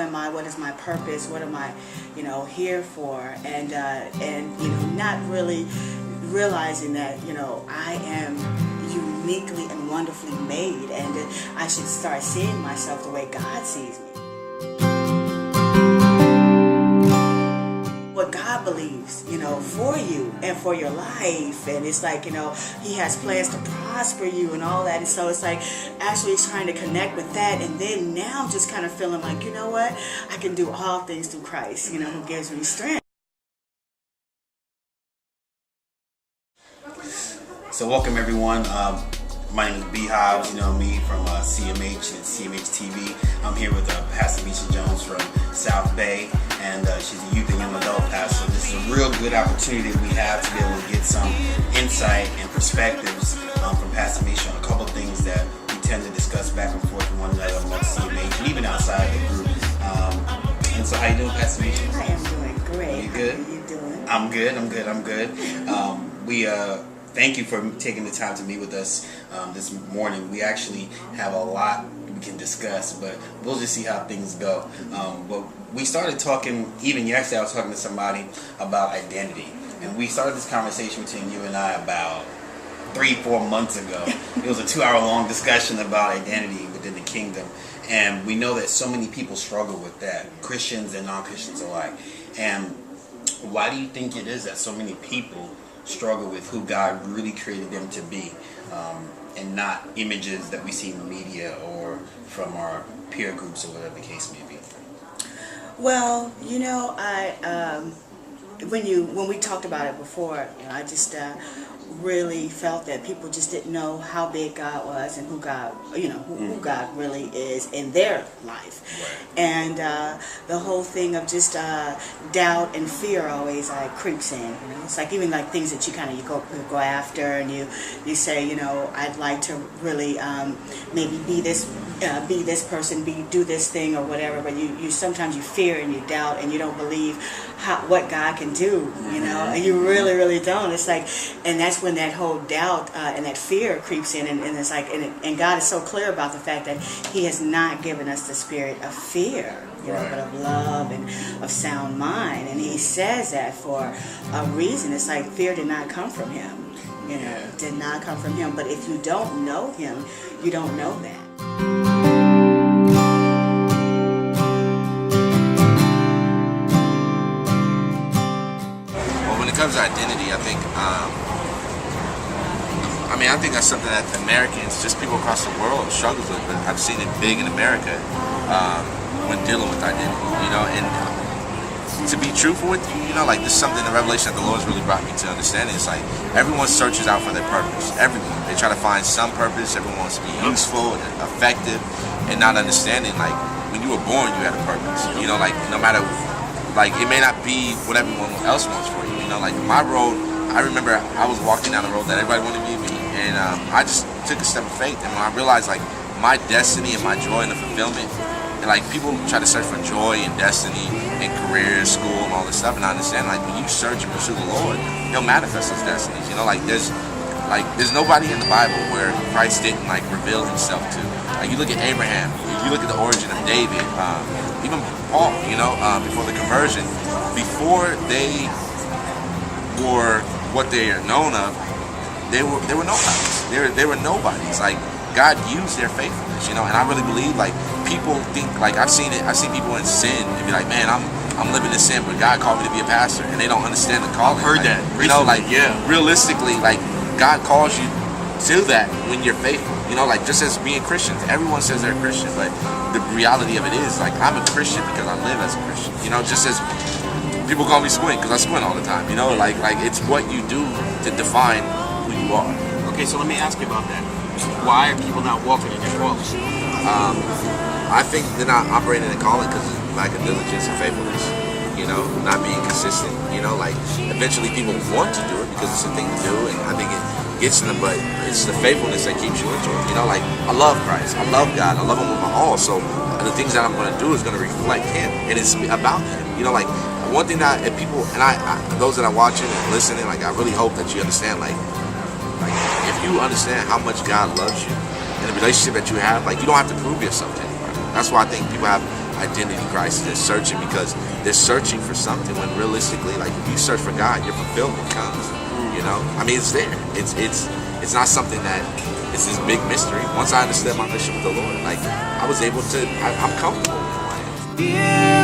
am I? What is my purpose? What am I, here for? And not really realizing that, I am uniquely and wonderfully made, and I should start seeing myself the way God sees me. What God believes, for you and for your life, and it's like, He has plans to prosper you and all that, and so it's like actually trying to connect with that, and then now I'm just kind of feeling like, you know what, I can do all things through Christ, who gives me strength. So welcome everyone. My name is Beehives. You know me from CMH and CMHtv. I'm here with Pastor Misha Jones from South Bay, and she's a youth and young adult pastor. This is a real good opportunity that we have to be able to get some insight and perspectives from Pastor Misha on a couple of things that we tend to discuss back and forth with one another amongst CMH and even outside the group. And so how you doing, Pastor Misha? I am doing great. You good? How are you doing? I'm good. We thank you for taking the time to meet with us this morning. We actually have a lot we can discuss, but we'll just see how things go. But we started talking, even yesterday I was talking to somebody about identity. And we started this conversation between you and I about 3-4 months ago. It was a 2-hour-long discussion about identity within the kingdom. And we know that so many people struggle with that, Christians and non-Christians alike. And why do you think it is that so many people struggle with who God really created them to be, and not images that we see in the media or from our peer groups or whatever the case may be? Well, when we talked about it before, I just really felt that people just didn't know how big God was and who God, who God really is in their life. Right. And the whole thing of just doubt and fear always creeps in. It's like even like things that you go after, and you say, I'd like to really maybe be this person, do this thing or whatever, but you sometimes you fear and you doubt and you don't believe what God can do, and you really, really don't. It's like, and that's when that whole doubt and that fear creeps in, and it's like, and God is so clear about the fact that He has not given us the spirit of fear, right, but of love and of sound mind, and He says that for a reason. It's like fear did not come from Him, did not come from Him. But if you don't know Him, you don't know that. When it comes to identity, I think I think that's something that Americans, just people across the world, struggles with. But I've seen it big in America when dealing with identity. And to be truthful with you, this is something, the revelation that the Lord's really brought me to understand. It's like everyone searches out for their purpose. Everyone, they try to find some purpose. Everyone wants to be useful and effective, and not understanding when you were born, you had a purpose. No matter. It may not be what everyone else wants for you. My road, I remember I was walking down the road that everybody wanted me to be, and I just took a step of faith, and when I realized my destiny and my joy and the fulfillment, and people try to search for joy and destiny and career, school, and all this stuff, and I understand when you search and pursue the Lord, He'll manifest those destinies. There's nobody in the Bible where Christ didn't reveal Himself to. You look at Abraham, you look at the origin of David, even Paul, before the conversion, before they were what they are known of, they were nobodies. They were nobodies. God used their faithfulness, and I really believe people think I've seen people in sin and be like, man, I'm living in sin, but God called me to be a pastor, and they don't understand the calling. I've heard that. Realistically, God calls you to that when you're faithful. Just as being Christians, everyone says they're a Christian, but the reality of it is, I'm a Christian because I live as a Christian. Just as people call me Squint because I squint all the time. It's what you do to define who you are. Okay, so let me ask you about that. Why are people not walking in their calling? I think they're not operating in calling because of lack of diligence and faithfulness. Not being consistent. Eventually people want to do it because it's a thing to do, and I think it gets to them, but it's the faithfulness that keeps you into it. I love Christ, I love God, I love Him with my all, so the things that I'm going to do is going to reflect Him, and it's about Him. One thing that people, and those that are watching and listening, I really hope that you understand, if you understand how much God loves you and the relationship that you have, you don't have to prove yourself to anybody. That's why I think people have identity crisis. They're searching because they're searching for something when realistically, like if you search for God, your fulfillment comes. You know, I mean, it's there. It's not something that it's this big mystery. Once I understood my mission with the Lord, like I was able to, I'm comfortable with who I am.